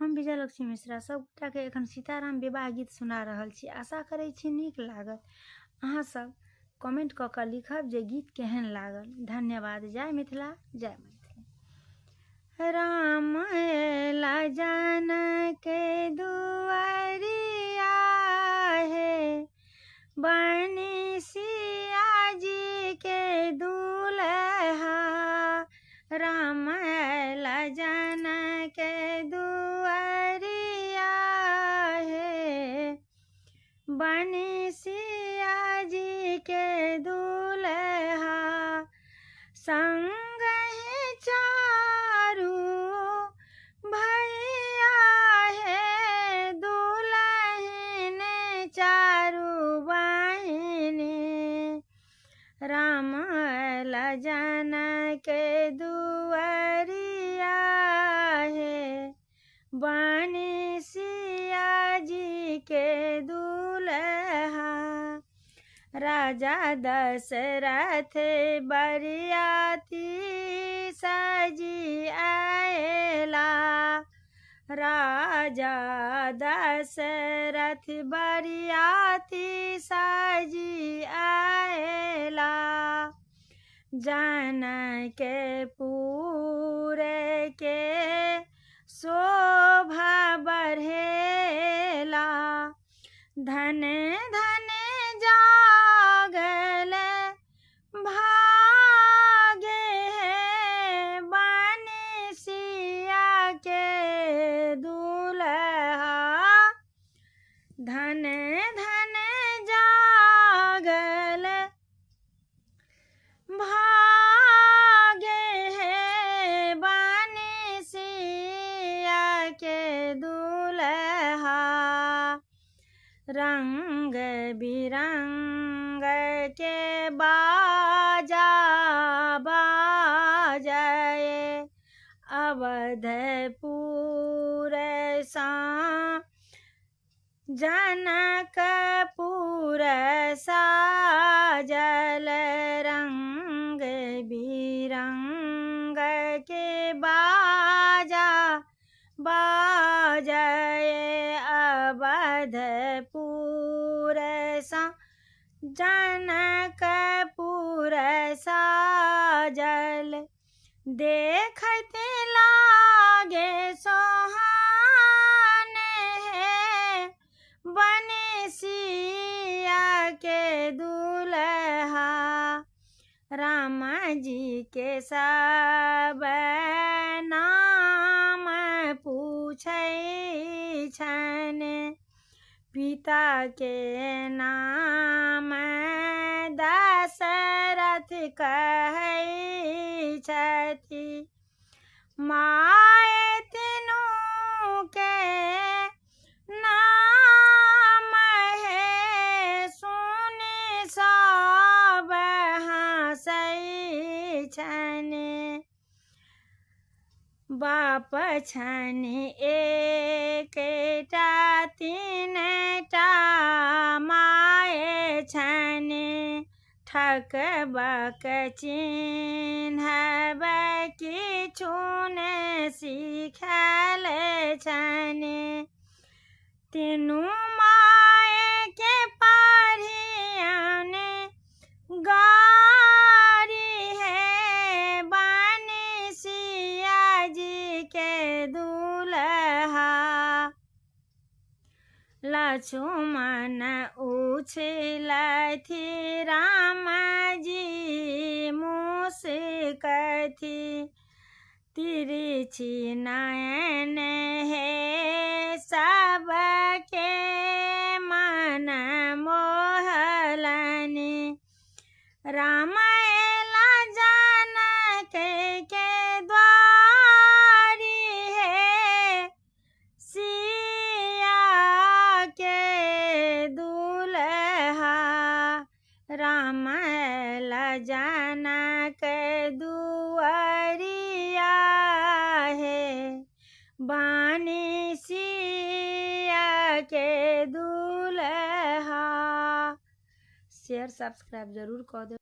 हम विजयलक्ष्मी मिश्रा सबगोटा के एखन सीताराम विवाह गीत सुना रहल छी। आशा करै छी नीक लागत। अहाँ सब कमेंट कऽ कऽ लिखब जे गीत केहन लागल। धन्यवाद। जय मिथिला, जय मैथिली। राम एला जनक दुआरिया हे, बनी सिया जी के दुल्हा। राम एला जनक दुआरिया हे, बनी सिया जी के दुल्हा। संग ही चारू भैया हे, दुल्हन चारू बहिनी। राम एला जनक दुआरिया हे, बनी सिया जी के दुल्हा। राजा दशरथ बरियाती सजी आएला। राजा दशरथ बरियाती सजी आएला। जनकपुर के शोभा बढ़ेला। धन धन जागल भागे है, बनी सिया के दुल्हा। धन धन जागल भागे है, बनी सिया के दुल्हा। रंग बिरंग के बाजा बाजए, अवधपुर सा जनकपुर साजल। रंग बिरंग के बाजा बाजए, अवधपुर सा जनकपुर साजल। देखते लागे सोहान है, बनी सिया के दुल्हा। राम जी के सब नाम पूछै छन, पिता के नाम दशरथ कहै छथि। माय तीनू के नाम है, सुनि सब हँसै छन। बाप छन एकटा तीनटा माय छन, ठकबक चिन्हब किछु ने सिखायल छन। तीनू माय के पढ़ियन गारी है, बनी सिया जी के दुल्हा। लक्ष्मण उछलथि, राम जी मुस्कथि। तिरछी नयन है, सबके मन मोहलनि। राम एला जनक के द्वारी है, सिया के दुल्हा। राम एला जनक दुआरिया है, बनी सिया के दुल्हा। शेयर सब्सक्राइब जरूर कर दे।